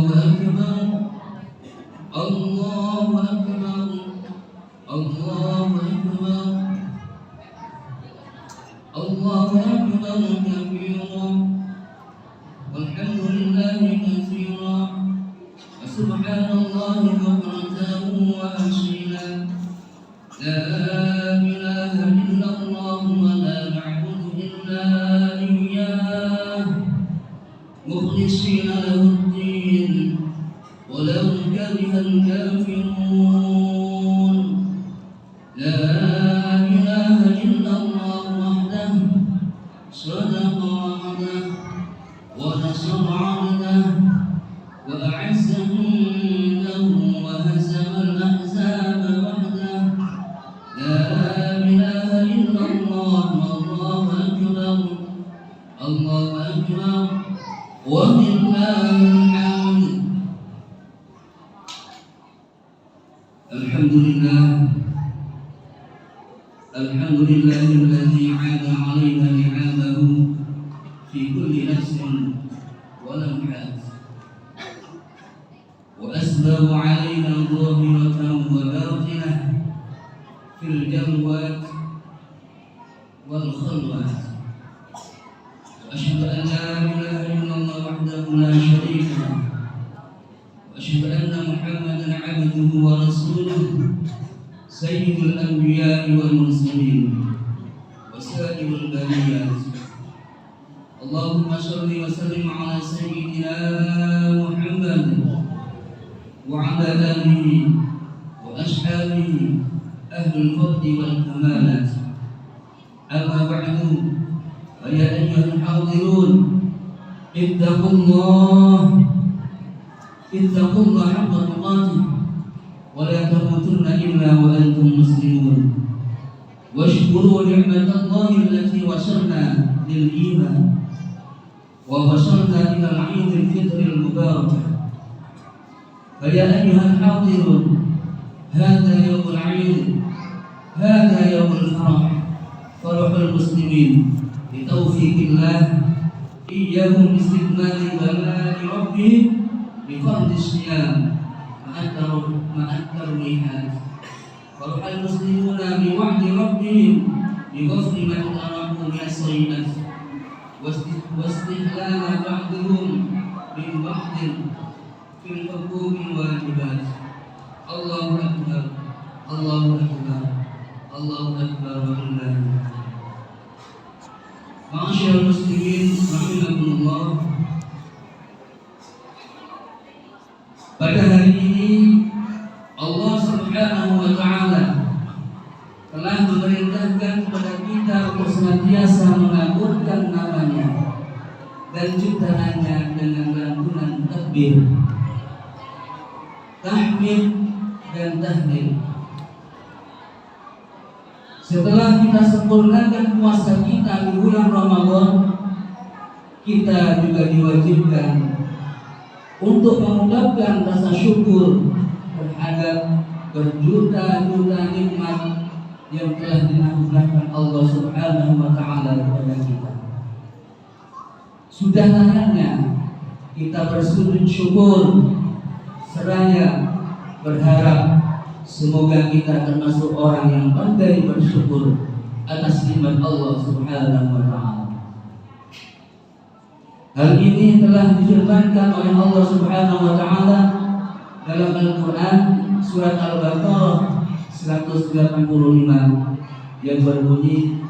الله أكبر الله أكبر الله أكبر كبيرا والحمد لله كثيرا وسبحان الله بكرة وأصيلا لا إله إلا الله ولا نعبد إلا إياه مخلصين له الدين ولو كره الكافرون لا إله إلا الله وحده صدق وعده ونصر عبده وأعز جنده وهزم الأحزاب وحده لا إله إلا الله والله أكبر الله أكبر ولله الحمد. الحمد لله الذي عاد علينا نعمه في كل نفس ولمحات وأسبغ علينا ظاهرة وباطنة في الجلوات والخلوات وأشهد أن لا إله إلا الله وحده لا شريك له وأشهد أن محمدا عبده ورسوله سيد الأنبياء والمرسلين وسائر البريات. اللهم صل وسلم على سيدنا محمد وعلى آله وأصحابه أهل الفضل والكمالات. أما بعد فيا أيها الحاضرون اتقوا الله حق تقاته ولا تموتن إلا وأنتم مسلمون واشكروا نعمة الله التي وصلنا للإيمان ووصلنا إلى العيد الفطر المبارك. فيا أيها الحاضرون هذا يوم العيد هذا يوم الفرح فرح المسلمين بتوفيق الله إياهم باستكمال بلاء ربهم بفرض الصيام مع الترويحات. فرح المسلمون بوعد ربهم بغفر ما تركوا من السيئات واستحلال بعضهم من بعض في الحقوق والواجبات. الله أكبر الله أكبر الله أكبر ولله. Ma'asyiral muslimin rahimakumullah. Pada hari ini Allah Subhanahu wa taala telah memerintahkan kepada kita untuk senantiasa mengagungkan namanya dan ciptaannya dengan lantunan takbir, tahmid dan tahlil. Setelah kita sempurnakan puasa kita di bulan Ramadan, kita juga diwajibkan untuk mengungkapkan rasa syukur terhadap berjuta-juta nikmat yang telah dianugerahkan Allah Subhanahu wa taala kepada kita. Sudah layaknya kita bersujud syukur seraya berharap semoga kita termasuk orang yang pandai bersyukur atas nikmat Allah Subhanahu wa taala. Hal ini telah difirmankan oleh Allah Subhanahu wa taala dalam Al-Qur'an surat Al-Baqarah 185 yang berbunyi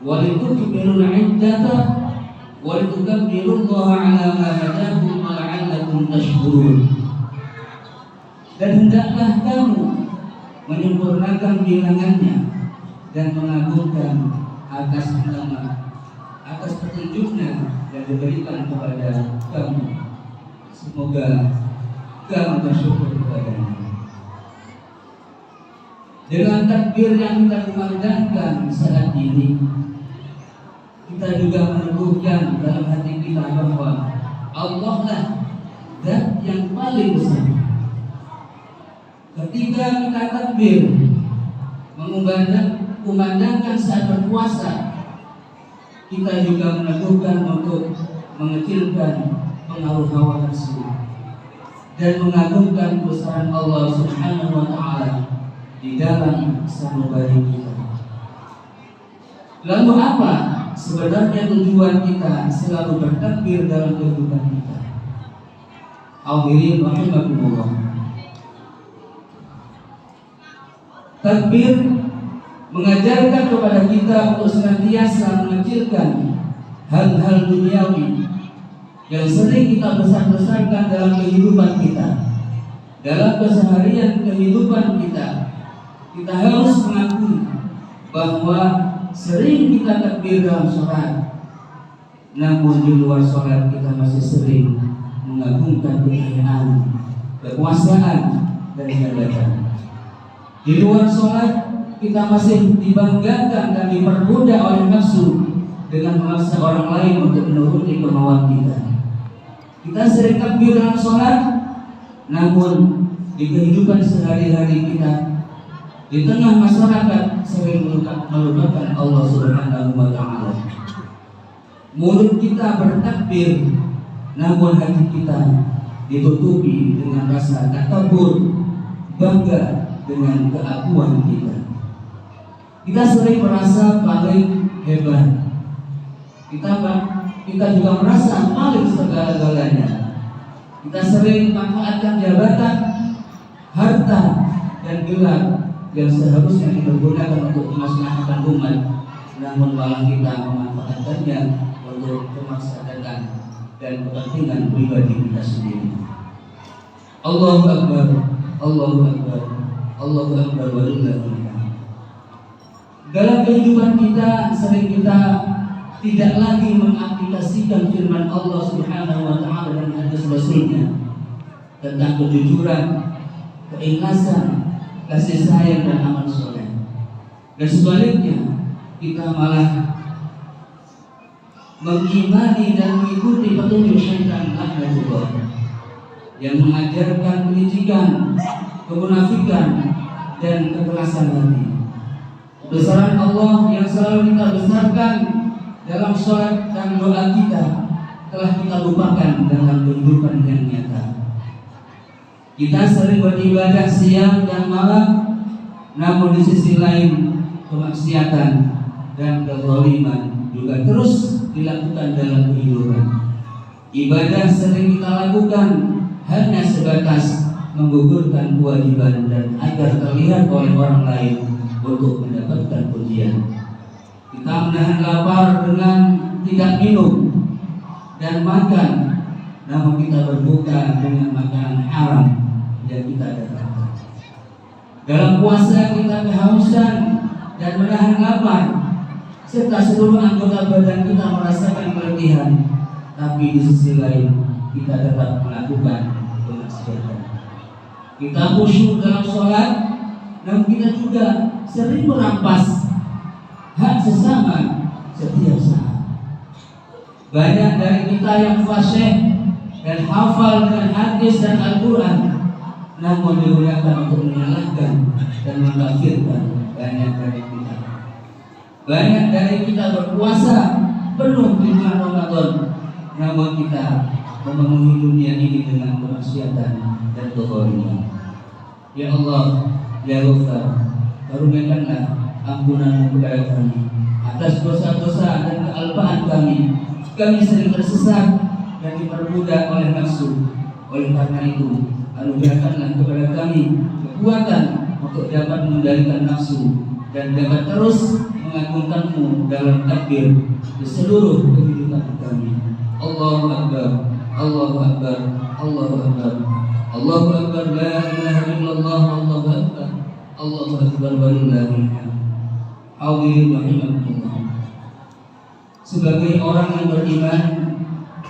walitukmilul iddata walitukabbirullaha ala ma hadakum wa la'allakum tashkurun. Dan hendaklah kamu menyempurnakan bilangannya dan mengagungkan atas petunjuknya yang diberikan kepada kamu. Semoga kamu bersyukur kepadanya. Dengan takbir yang kita kumandangkan saat ini, kita juga meneguhkan dalam hati kita bahwa Allah lah zat yang paling besar. Ketika kita takbir mengumandangkan saat berpuasa, kita juga meneguhkan untuk mengecilkan pengaruh hawa nafsu. dan mengagungkan kebesaran Allah Subhanahu wa taala di dalam sanubari kita. Lalu apa sebenarnya tujuan kita selalu bertakbir dalam kehidupan kita? Hadirin rahimakumullah. Takbir mengajarkan kepada kita untuk senantiasa mengecilkan hal-hal duniawi yang sering kita besar-besarkan dalam kehidupan kita, dalam keseharian kehidupan kita. Kita harus mengakui bahwa sering kita takbir dalam sholat, namun di luar sholat kita masih sering mengagungkan kekayaan, kekuasaan, dan jabatan. Di luar sholat kita masih dibanggakan dan diperbudak oleh nafsu dengan memaksa orang lain untuk menuruti kemauan kita. Kita sering takbir dalam sholat, namun di kehidupan sehari-hari kita, di tengah masyarakat sering melupakan Allah Subhanahu wa taala. Mulut kita bertakbir, namun hati kita ditutupi dengan rasa takabur, bangga dengan keakuan kita. Kita sering merasa paling hebat. Kita juga merasa paling segala-galanya. Kita sering memanfaatkan jabatan, harta, dan gelar yang seharusnya dipergunakan untuk kemaslahatan umat, namun malah kita memanfaatkannya untuk kemaslahatan dan kepentingan pribadi kita sendiri. Allahu Akbar, Allahu Akbar, Allahu Akbar, walillahil hamd. Dalam kehidupan kita sering kita tidak lagi mengaplikasikan firman Allah Subhanahu wa taala dan hadis Rasulnya tentang kejujuran, keikhlasan, kasih sayang, dan amal soleh. Dan sebaliknya kita malah mengimani dan mengikuti petunjuk syaitan laknatullah yang mengajarkan kelicikan, kemunafikan, dan kekerasan hati. Besaran Allah yang selalu kita besarkan dalam sholat dan doa kita telah kita lupakan dalam kehidupan yang nyata. Kita sering beribadah siang dan malam, namun di sisi lain kemaksiatan dan kezaliman juga terus dilakukan dalam kehidupan. Ibadah sering kita lakukan hanya sebatas menggugurkan kewajiban dan agar terlihat oleh orang lain untuk mendapatkan pujian. Kita menahan lapar dengan tidak minum dan makan, namun kita berbuka dengan makanan haram yang kita dapatkan. Dalam puasa kita kehausan dan menahan lapar, serta seluruh anggota badan kita merasakan keletihan, tapi di sisi lain kita tetap melakukan kemaksiatan. Kita khusyuk dalam sholat, namun kita juga sering merampas hak sesama setiap saat. Banyak dari kita yang fasih dan hafal dengan hadis dan Al-Quran, namun digunakan untuk menyalahkan dan mengkafirkan banyak dari kita. Banyak dari kita berpuasa penuh di bulan Ramadan, namun kita memenuhi dunia ini dengan kemaksiatan dan kezaliman. Ya Allah, ya Ghaffar, karuniakanlah ampunan-Mu kepada kami atas dosa-dosa dan kealpaan kami. Kami sering tersesat dan diperbudak oleh nafsu. Oleh karena itu, anugerahkanlah kepada kami kekuatan untuk dapat mengendalikan nafsu dan dapat terus mengagungkan-Mu dalam takbir di seluruh kehidupan kami. Allahu Akbar, Allahu Akbar, Allahu Akbar, Allahu Akbar, la ilaha illallah, Allahu Akbar, Allahu Akbar, walillahil hamd. Hadirin rahimakumullah. Sebagai orang yang beriman,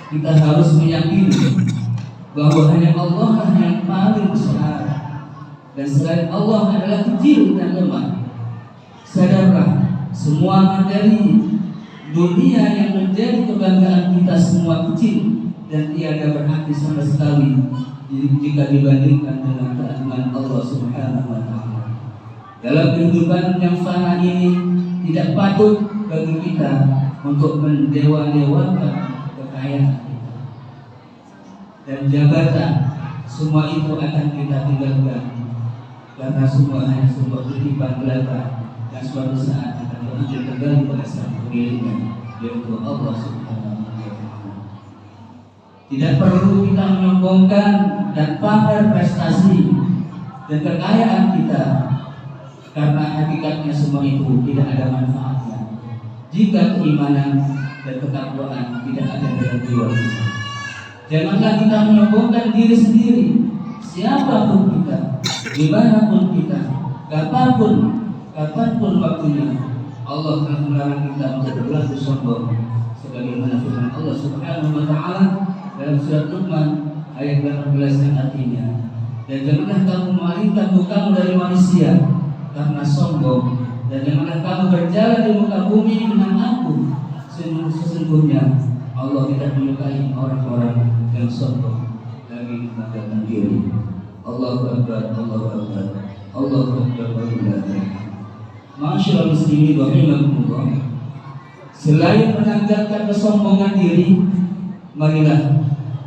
kita harus meyakini bahwa hanya Allah lah yang paling besar, dan selain Allah adalah kecil dan lemah. Sadarlah, semua materi dunia yang menjadi kebanggaan kita semua kecil dan tiada berarti sama sekali jika dibandingkan dengan keagungan Allah Subhanahu wa taala. Dalam kehidupan yang fana ini tidak patut bagi kita untuk mendewa-dewakan kekayaan kita dan jabatan, semua itu akan kita tinggalkan, karena semua hanya sebuah titipan belaka dan suatu saat akan beranjak kembali pada sang pemiliknya, yaitu Allah Subhanahu wa Ta'ala. Tidak perlu kita menyombongkan dan pamer prestasi dan kekayaan kita, karena hakikatnya semua itu tidak ada manfaatnya jika keimanan dan ketakwaan tidak ada dalam jiwa kita. Janganlah kita menyombongkan diri sendiri, siapapun kita, dimanapun kita, kapanpun waktunya. Allah telah melarang kita untuk berlaku sombong, sebagaimana firman Allah Subhanahu wa Ta'ala dalam surat Luqman ayat 18 yang artinya, dan janganlah kamu memalingkan mukamu dari manusia karena sombong, dan janganlah kamu berjalan di muka bumi dengan aku. Sesungguhnya Allah tidak menyukai orang-orang yang sombong lagi membanggakan diri. Allahu Akbar, Allahu Akbar, Allahu Akbar, Allahu Akbar. Masyaallah muslimin rahimakumullah. Selain menanggalkan kesombongan diri, marilah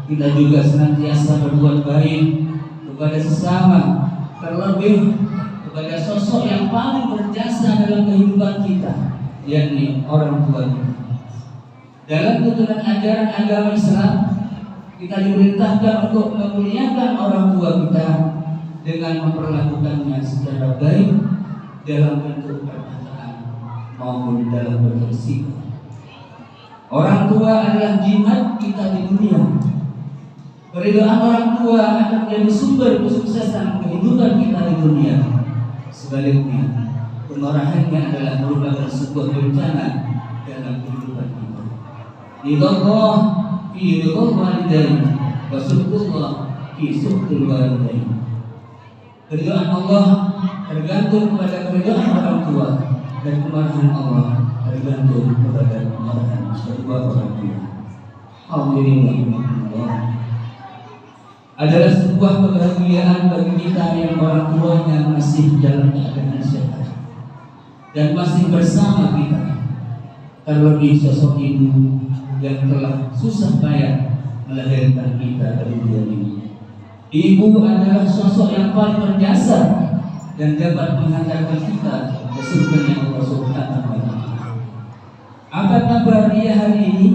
kita juga senantiasa berbuat baik kepada sesama, terlebih kepada sosok yang paling berjasa dalam kehidupan kita, yakni orang tua kita. Dalam tuntunan ajaran agama Islam, kita diperintahkan untuk memuliakan orang tua kita dengan memperlakukannya secara baik dalam bentuk perkataan maupun dalam bentuk sikap. Orang tua adalah jimat kita di dunia. Keridhaan orang tua akan menjadi sumber kesuksesan kehidupan kita di dunia. Sebaliknya, kemarahannya adalah merupakan sebuah bencana dalam kehidupan kita. Ridallah fi ridal walidain wa sukhutullah fi sukhtil walidain. Keridhaan Allah tergantung kepada keridhaan orang tua, dan kemarahan Allah tergantung kepada kemarahan kedua orang tua. Hadirin Allah, adalah sebuah kebahagiaan bagi kita yang orang tuanya masih dalam keadaan sehat dan masih bersama kita. Terlebih sosok ibu yang telah susah payah melahirkan kita dari dunia ini. Ibu adalah sosok yang paling berjasa dan dapat menghantarkan kita ke surganya Allah Subhanahu wa Ta'ala. Apa kabar dia hari ini?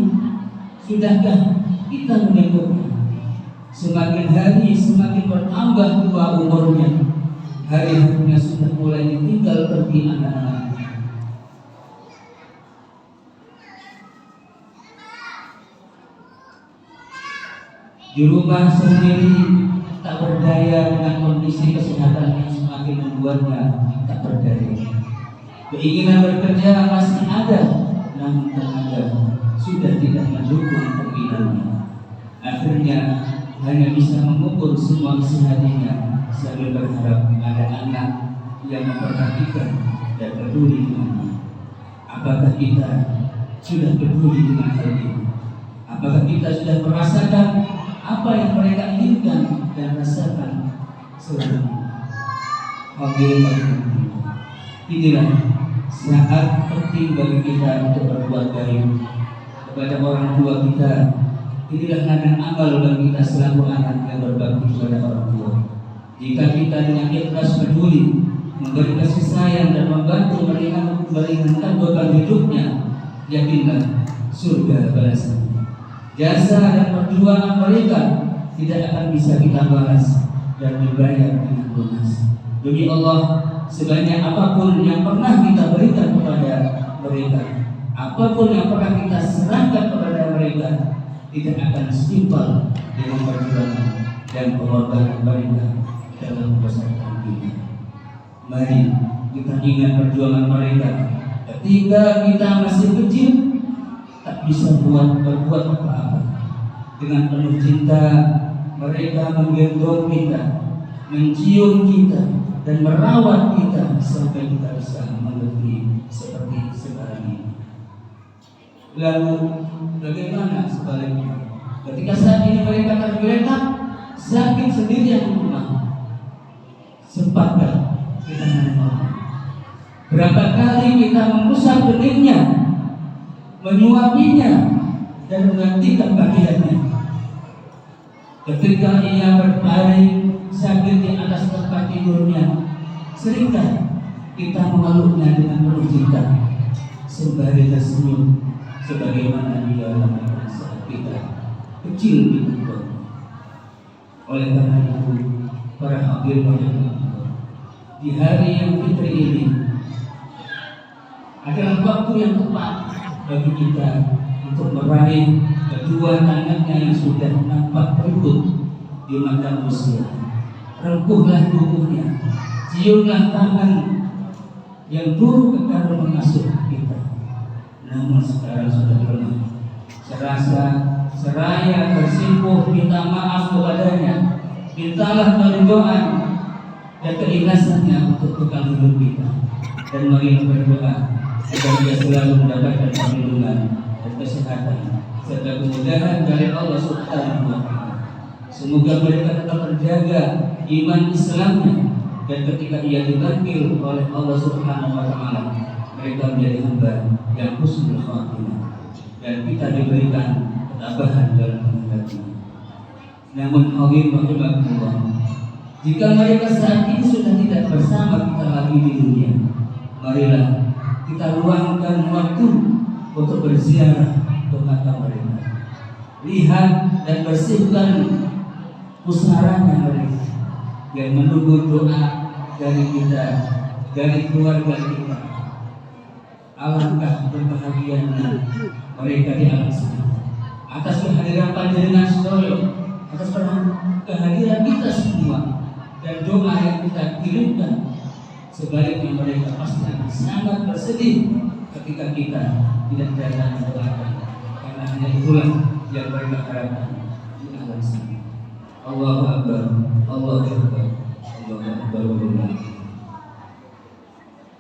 Sudahkah kita menengoknya? Semakin hari semakin bertambah tua umurnya. Hari-harinya sudah mulai ditinggal pergi anak-anak. Di rumah sendiri tak berdaya dengan kondisi kesehatan yang semakin membuatnya tak berdaya. Keinginan bekerja masih ada, namun tenaga sudah tidak mendukung keinginannya. Akhirnya hanya bisa mengukur semua kesehariannya sambil berharap ada anak yang memperhatikan dan peduli dengannya. Apakah kita sudah peduli dengan hal ini? Apakah kita sudah merasakan apa yang mereka inginkan dan rasakan selama ini? Inilah saat penting bagi kita untuk berbuat baik kepada orang tua kita. Inilah ladang amal bagi kita selaku anak yang berbakti kepada orang tua. Jika kita dengan ikhlas peduli, memberi kasih sayang dan membantu meringankan beban hidupnya, yakinlah surga balasan. Jasa dan perjuangan mereka tidak akan bisa kita balas dan dibayar dengan lunas. Demi Allah, sebanyak apapun yang pernah kita berikan kepada mereka, apapun yang pernah kita serahkan kepada mereka, tidak akan setimpal dengan perjuangan dan pengorbanan mereka dalam membesarkan kita. Mari kita ingat perjuangan mereka ketika kita masih kecil, tak bisa berbuat apa-apa. Dengan penuh cinta mereka menggendong kita, mencium kita, dan merawat kita sampai kita bisa mengerti seperti sekarang ini. Lalu bagaimana sebaliknya? Ketika saat ini mereka tergeletak sakit sendirian di rumah, sempatkah kita menolong? Berapa kali kita mengusap benihnya, menyuapinya, dan menggantikan pakaiannya? Ketika ia berbaring sakit di atas tempat tidurnya, seringkah kita memeluknya dengan penuh cinta sembari tersenyum sebagaimana dia lakukan saat kita kecil di kubur. Oleh karena itu, para hadirin di hari yang fitri ini adalah waktu yang tepat bagi kita untuk meraih kedua tangannya yang sudah nampak keriput di mata usia. Rengkuhlah tubuhnya, ciumlah tangan yang dulu kekal mengasuh kita, namun sekarang sudah lemah. Seraya bersimpuh minta maaf kepadanya, mintalah perdoaan dan keikhlasannya untuk bekal hidup kita. Dan mari berdoa agar dia selalu mendapatkan perlindungan dan kesehatan serta kemudahan dari Allah Subhanahu wa Ta'ala. Semoga mereka tetap terjaga iman Islamnya, dan ketika ia dipanggil oleh Allah Subhanahu wa Ta'ala, mereka menjadi hamba yang husnul khatimah, dan kita diberikan ketabahan dalam menghadapinya. Namun hadirin rahimakumullah, jika mereka saat ini sudah tidak bersama kita lagi di dunia, marilah kita luangkan waktu untuk berziarah ke makam mereka. Lihat dan bersihkan pusaranya mereka yang menunggu doa dari kita, dari keluarga kita. Alangkah berbahagianya mereka di alam sana atas kehadiran panjenengan sedaya, atas kehadiran kita semua, dan doa yang kita kirimkan. Sebaliknya mereka pasti akan sangat bersedih ketika kita tidak datang mendoakan, karena hanya itulah yang mereka harapkan di alam sana. Allahu Akbar, Allahu Akbar, Allahu Akbar.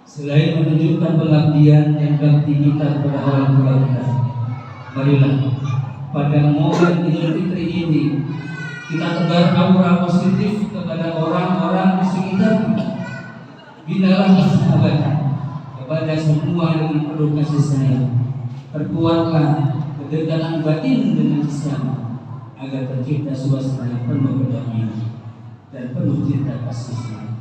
Selain menunjukkan pengabdian dan bakti kita kepada orang tua kita, marilah pada momen Idul Fitri ini kita tebar aura positif kepada orang-orang di sekitar kita. Binalah persahabatan kepada semua dengan penuh kasih sayang. Perkuatlah kedekatan batin dengan sesama agar tercipta suasana yang penuh kedamaian dan penuh cinta kasih sayang.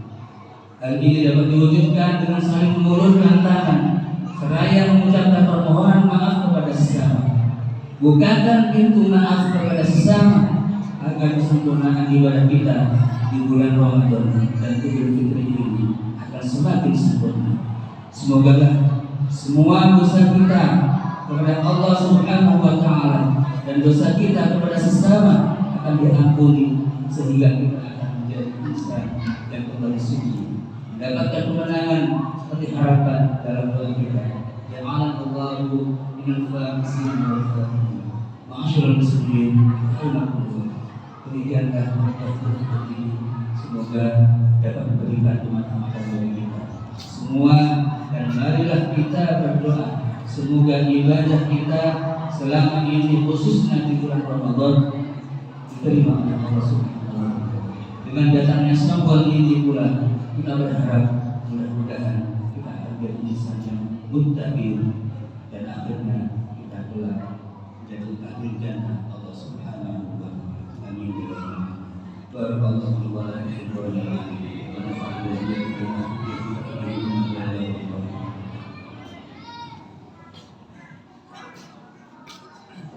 Hal ini dapat diwujudkan dengan saling mengulurkan tangan seraya mengucapkan permohonan maaf kepada sesama. Bukakan pintu maaf kepada sesama agar kesempurnaan ibadah kita di bulan Ramadan dan Idul Fitri ini akan semakin sempurna. Semoga semua dosa kita kepada Allah Subhanahu wa Ta'ala dan dosa kita kepada sesama akan diampuni, sehingga kita akan menjadi insan yang kembali suci, mendapatkan kemenangan seperti harapan dalam doa kita. Ya Allahu minal faisin wal fatihin. Ma'asyiral muslimin, rahimakumullah. Demikianlah seperti ini. Semoga dapat memberikan manfaat bagi kita semua, dan marilah kita berdoa semoga ibadah kita selama ini, khususnya di bulan Ramadan, diterima oleh Allah Subhanahu wa Ta'ala. Dengan datangnya Syawal ini pula kita berharap mudah-mudahan kita akan menjadi insan yang muttaqin, dan akhirnya kita kelak menjadi ahli jannah Allah Subhanahu wa Ta'ala. Amin. Barakallahu wa lakum wa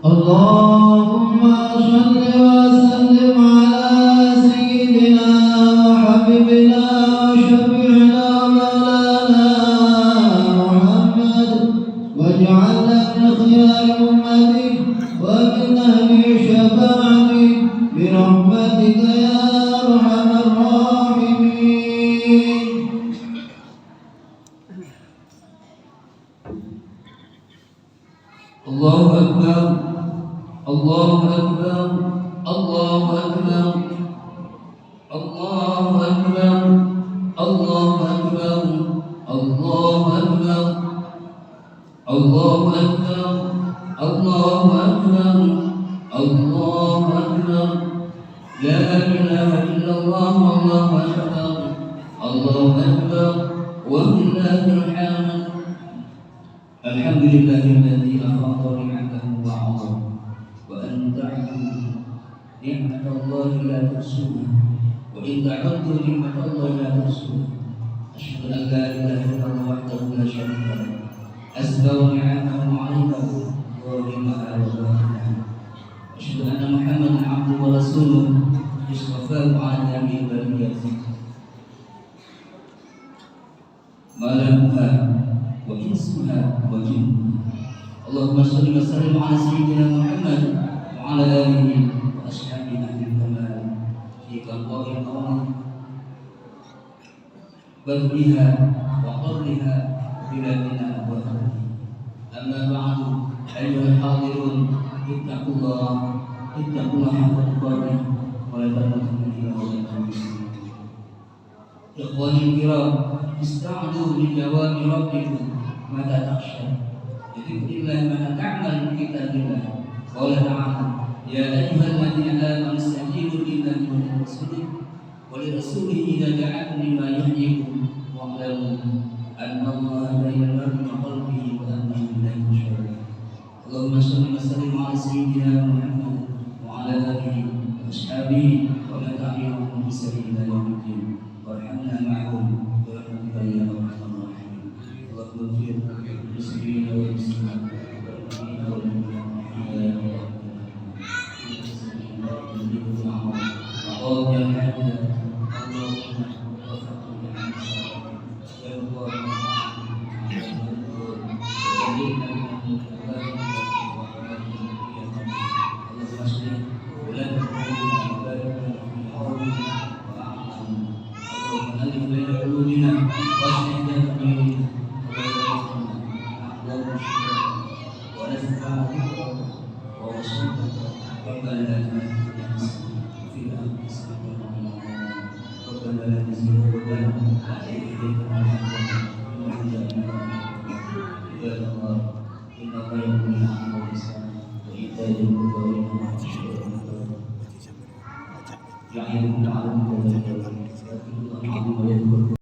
Allahumma shalli wa sallim ala sayyidina wa habibina wa syafi'ina maulana Muhammad waj'alna min khiyari ummati wa min ahli syafa'ati bi rahmatika ya arhamar rahimin. Allahu Akbar, Allahu Akbar, Allahu Akbar, Allahu Akbar, Allahu Akbar, Allahu Akbar, Allahu Akbar, Allahu Akbar, Allahu Akbar. La ilaha illallah, Allahu Akbar, Allahu Akbar, wallahul hamd. Alhamdulillahilladzi afadha ni'matahu wa 'azama wa anta نعمة الله لا تحصوها وإن تعدوا نعمة الله لا تحصوها أشهد أن لا إله إلا الله وحده لا شريك له أسبغ نعمه علينا ظالمها وباطنها أشهد أن محمدا عبده ورسوله اصطفاه على جميع البرية ملكها وإنسها وجنها اللهم صل وسلم على سيدنا محمد وعلى آله وأصحابه أهل الكمال في قضاء القوم بدرها وقرها بلادنا وأهلها أما بعد أيها الحاضرون اتقوا الله حق تقاته ولا تموتن إلا وأنتم مسلمون إخواني الكرام استعدوا لجواب ربكم متى تخشى بذكر الله متى تعمل بكتاب الله قال تعالى يا أيها الذين آمنوا استجيبوا لله ولرسوله إذا دعاكم لما يحييكم واعلموا أن الله بين المرء وقلبه وأنه إليه تشركون اللهم صل وسلم على سيدنا محمد وعلى آله وأصحابه ومن تبعهم بإحسان إلى يوم الدين وارحمنا معهم برحمتك يا أرحم الراحمين اللهم اغفر للمسلمين والمسلمات والمؤمنين والمؤمنات وقال يا حاجة اللهم وفقنا يا الله